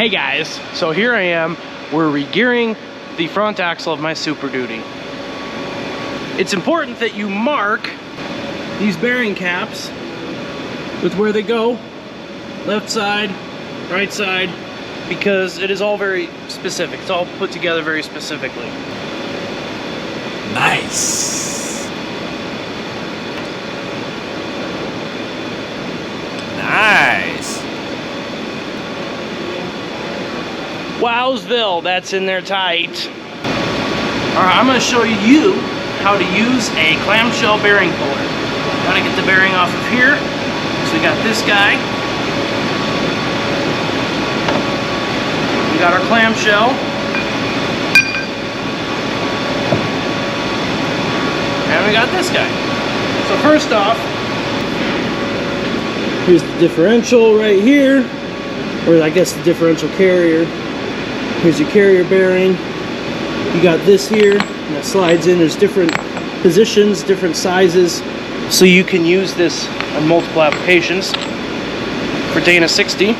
Hey guys, so here I am. We're re-gearing the front axle of my Super Duty. It's important that you mark these bearing caps with where they go, left side, right side, because it is all very specific. It's all put together very specifically. Nice. Nice. Wowsville, that's in there tight. All right, I'm gonna show you how to use a clamshell bearing puller. Gotta get the bearing off of here. So we got this guy. We got our clamshell. And we got this guy. So first off, here's the differential right here, or I guess the differential carrier. Here's your carrier bearing. You got this here, and that slides in. There's different positions, different sizes, so you can use this on multiple applications. For Dana 60,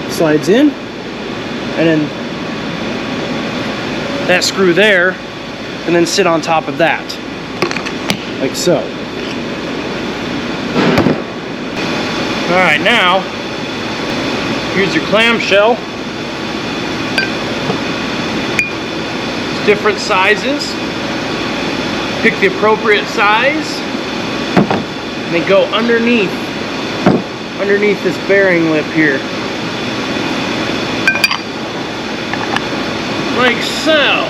slides in, and then that screw there, and then sit on top of that, like so. All right, now here's your clamshell. Different sizes. Pick the appropriate size and then go underneath this bearing lip here, like so.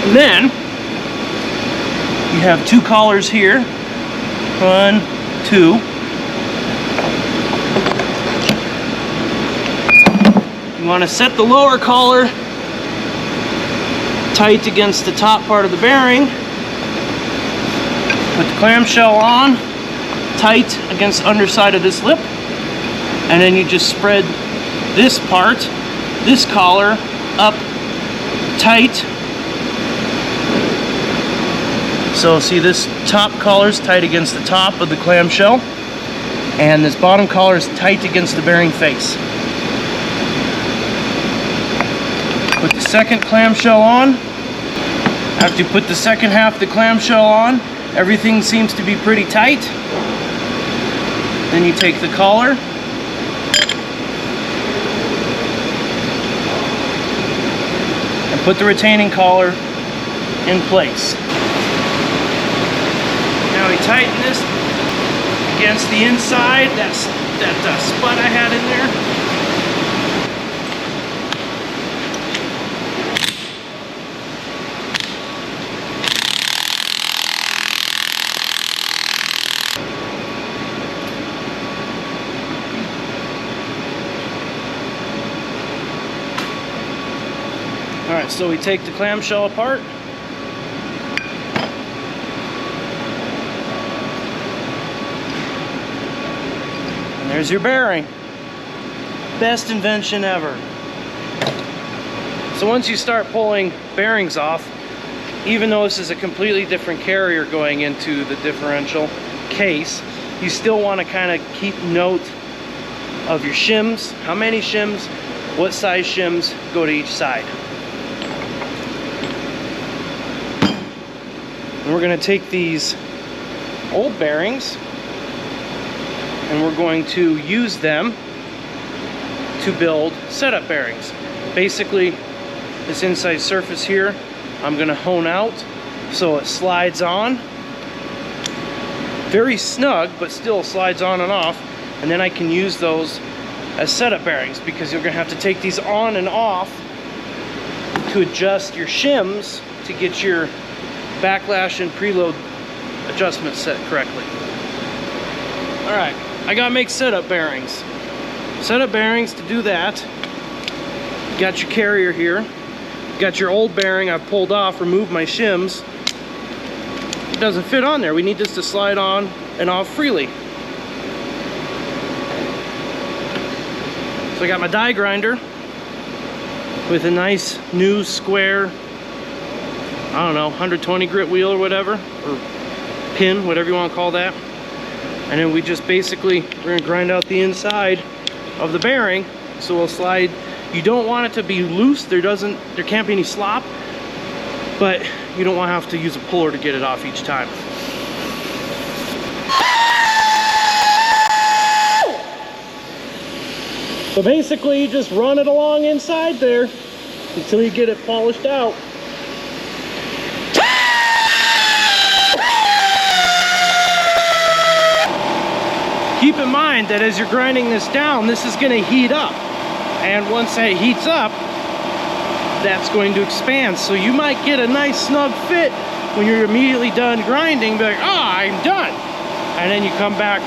And then you have two collars here. 1, 2. You want to set the lower collar tight against the top part of the bearing. Put the clamshell on tight against the underside of this lip, and then you just spread this part, this collar, up tight. So see, this top collar is tight against the top of the clamshell, and this bottom collar is tight against the bearing face. Put the second clamshell on. After you put the second half of the clamshell on, everything seems to be pretty tight. Then you take the collar and put the retaining collar in place. Now we tighten this against the inside, that spot I had in there. Alright, so we take the clamshell apart. And there's your bearing. Best invention ever. So once you start pulling bearings off, even though this is a completely different carrier going into the differential case, you still want to kind of keep note of your shims, how many shims, what size shims go to each side. And we're going to take these old bearings and we're going to use them to build setup bearings. Basically, this inside surface here, I'm going to hone out so it slides on. Very snug, but still slides on and off. And then I can use those as setup bearings, because you're going to have to take these on and off to adjust your shims to get your backlash and preload adjustment set correctly. Alright, I gotta make setup bearings. Setup bearings, to do that, you got your carrier here, you got your old bearing I've pulled off, removed my shims. It doesn't fit on there. We need this to slide on and off freely. So I got my die grinder with a nice new square, I don't know, 120 grit wheel or whatever, or pin, whatever you want to call that. And then we just basically, we're gonna grind out the inside of the bearing. So we'll slide, you don't want it to be loose, there can't be any slop, but you don't want to have to use a puller to get it off each time. So basically you just run it along inside there until you get it polished out. Keep in mind that as you're grinding this down, this is going to heat up. And once it heats up, that's going to expand. So you might get a nice snug fit when you're immediately done grinding, be like, I'm done. And then you come back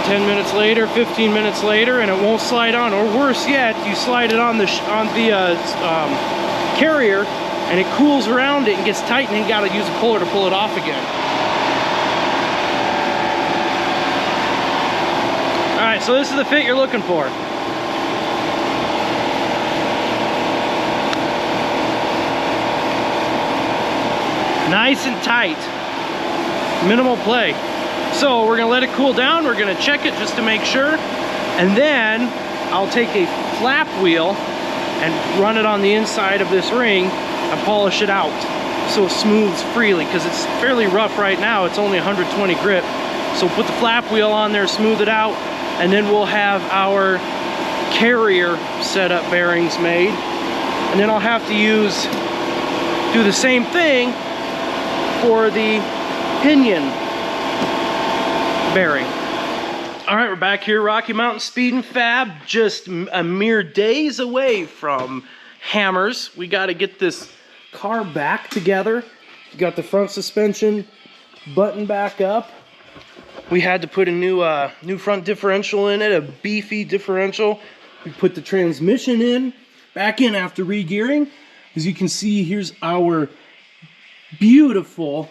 10 minutes later, 15 minutes later, and it won't slide on. Or worse yet, you slide it on the carrier, and it cools around it and gets tight, and then you got to use a puller to pull it off again. All right, so this is the fit you're looking for. Nice and tight, minimal play. So we're gonna let it cool down, we're gonna check it just to make sure, and then I'll take a flap wheel and run it on the inside of this ring and polish it out so it smooths freely, because it's fairly rough right now. It's only 120 grip. So put the flap wheel on there, smooth it out, and then we'll have our carrier setup bearings made. And then I'll have to do the same thing for the pinion bearing. All right, we're back here, Rocky Mountain Speed and Fab, just a mere days away from hammers. We got to get this car back together. We got the front suspension buttoned back up. We had to put a new front differential in it, a beefy differential. We put the transmission back in after re-gearing. As you can see, here's our beautiful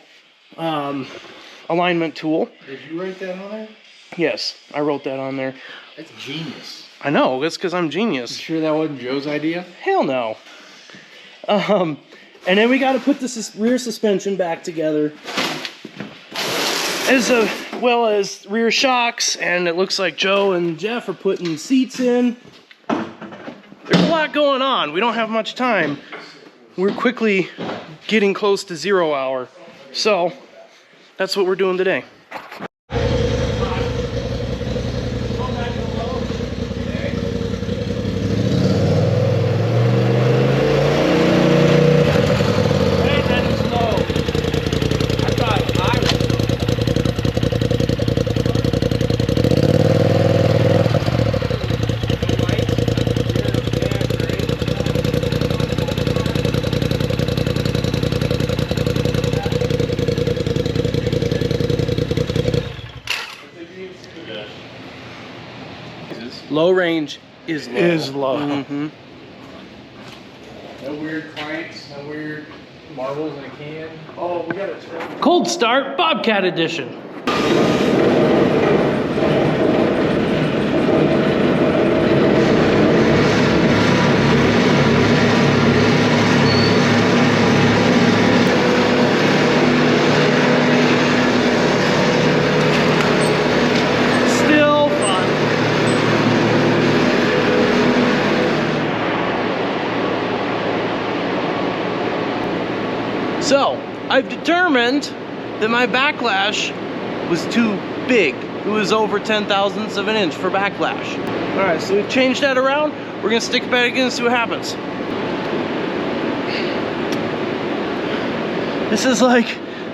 alignment tool. Did you write that on there? Yes, I wrote that on there. That's genius. I know, that's because I'm genius. You sure that wasn't Joe's idea? Hell no. And then we got to put the rear suspension back together, as well as rear shocks, and it looks like Joe and Jeff are putting seats in. There's a lot going on. We don't have much time. We're quickly getting close to 0 hour. So that's what we're doing today. Low range is low. Mm-hmm. No weird cranks, no weird marbles in a can. Oh, we got a cold start Bobcat edition. So, I've determined that my backlash was too big. It was over 10,000ths of an inch for backlash. All right, so we've changed that around. We're gonna stick it back again and see what happens. This is like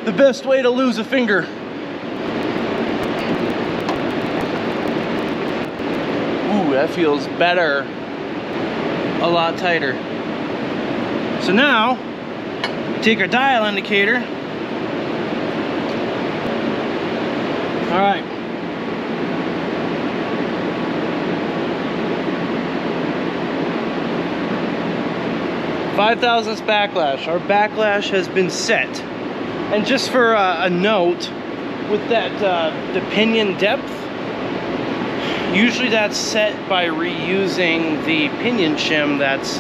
the best way to lose a finger. Ooh, that feels better. A lot tighter. So now, take our dial indicator. All right. Five thousandths backlash. Our backlash has been set. And just for a note, with that the pinion depth, usually that's set by reusing the pinion shim that's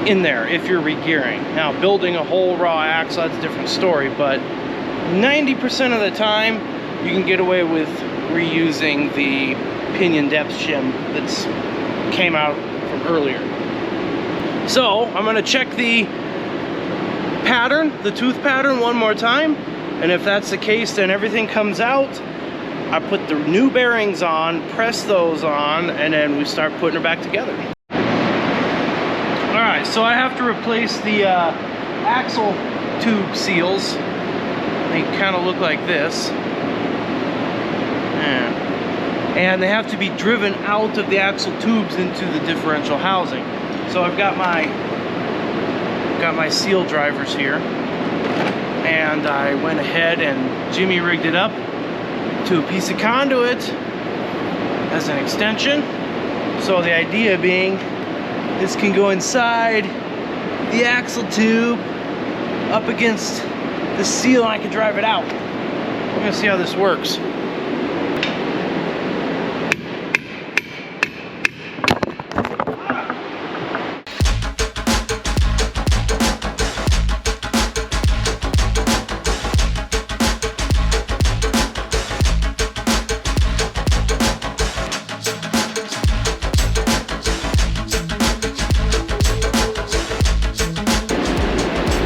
in there if you're re-gearing. Now, building a whole raw axle, that's a different story, but 90% of the time you can get away with reusing the pinion depth shim that's came out from earlier. So I'm gonna check the pattern, the tooth pattern one more time, and if that's the case, then everything comes out. I put the new bearings on, press those on, and then we start putting her back together. All right, so I have to replace the axle tube seals. They kind of look like this. And they have to be driven out of the axle tubes into the differential housing. So I've got my seal drivers here, and I went ahead and Jimmy rigged it up to a piece of conduit as an extension. So the idea being, this can go inside the axle tube up against the seal, and I can drive it out. We're gonna see how this works.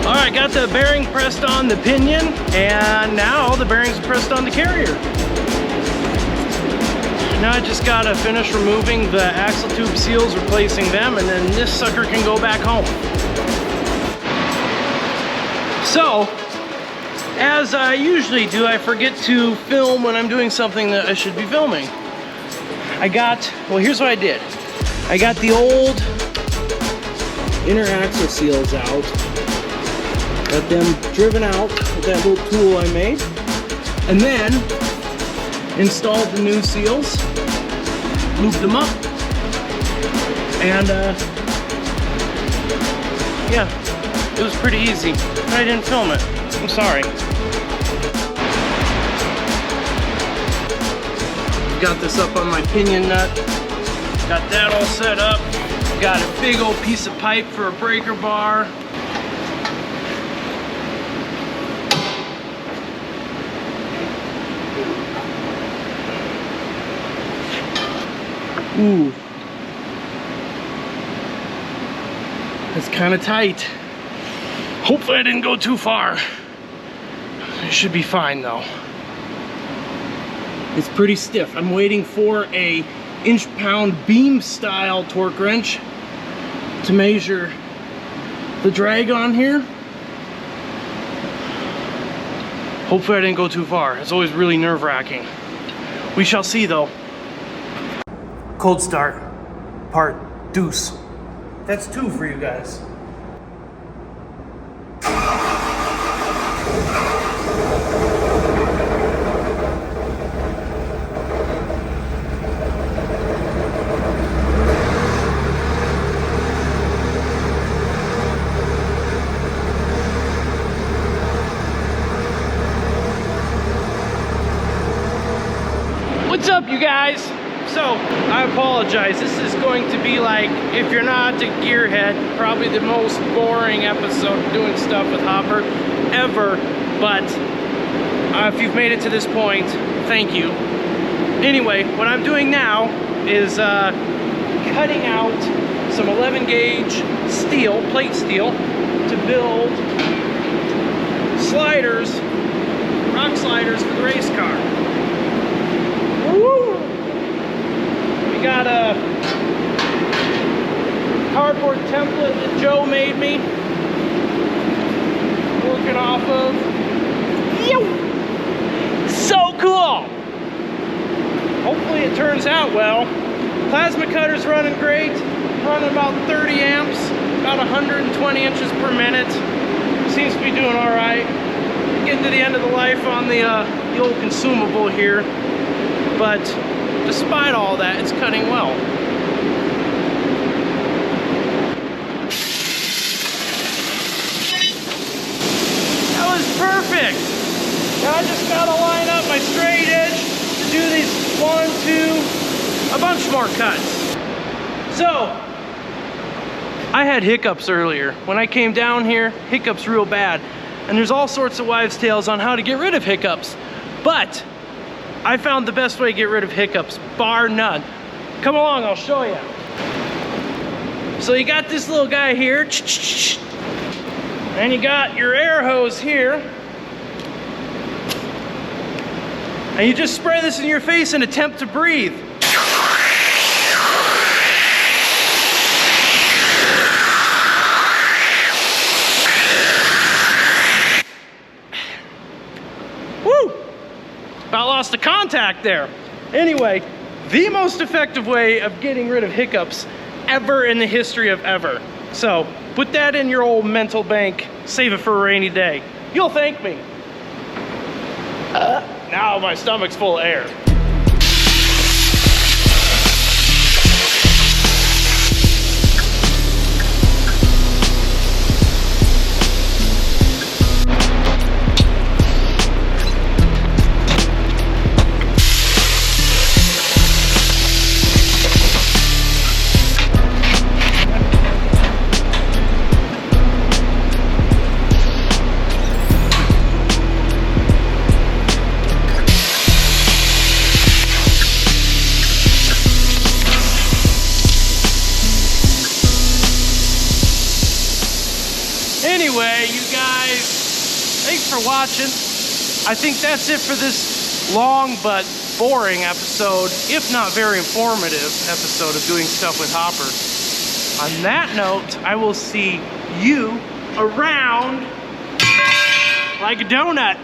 I got the bearing pressed on the pinion, and now the bearings are pressed on the carrier. Now I just gotta finish removing the axle tube seals, replacing them, and then this sucker can go back home. So, as I usually do, I forget to film when I'm doing something that I should be filming. Well, here's what I did. I got the old inner axle seals out. Got them driven out with that little tool I made, and then installed the new seals, looped them up, and yeah, it was pretty easy. But I didn't film it. I'm sorry. Got this up on my pinion nut. Got that all set up. Got a big old piece of pipe for a breaker bar. Ooh, that's kind of tight. Hopefully I didn't go too far. It should be fine though. It's pretty stiff. I'm waiting for a inch-pound beam style torque wrench to measure the drag on here. Hopefully I didn't go too far. It's always really nerve-wracking. We shall see though. Cold start, part deuce. That's 2 for you guys. What's up, you guys? So, I apologize. This is going to be like, if you're not a gearhead, probably the most boring episode of doing stuff with Hopper ever. But if you've made it to this point, thank you. Anyway, what I'm doing now is cutting out some 11 gauge steel, plate steel, to build sliders, rock sliders for the race car. Woo! We got a cardboard template that Joe made me, working off of. So cool! Hopefully it turns out well. Plasma cutter's running great, running about 30 amps, about 120 inches per minute. Seems to be doing all right. Getting to the end of the life on the old consumable here, but despite all that, it's cutting well. That was perfect. Now I just gotta line up my straight edge to do these 1, 2, a bunch more cuts. So, I had hiccups earlier. When I came down here, hiccups real bad. And there's all sorts of wives' tales on how to get rid of hiccups. But I found the best way to get rid of hiccups, bar none. Come along, I'll show you. So you got this little guy here, and you got your air hose here. And you just spray this in your face and attempt to breathe. Woo! About lost the contact there. Anyway, the most effective way of getting rid of hiccups ever in the history of ever. So put that in your old mental bank, save it for a rainy day. You'll thank me. Now my stomach's full of air. Anyway, you guys, thanks for watching. I think that's it for this long but boring episode, if not very informative episode of doing stuff with Hopper. On that note, I will see you around like a donut.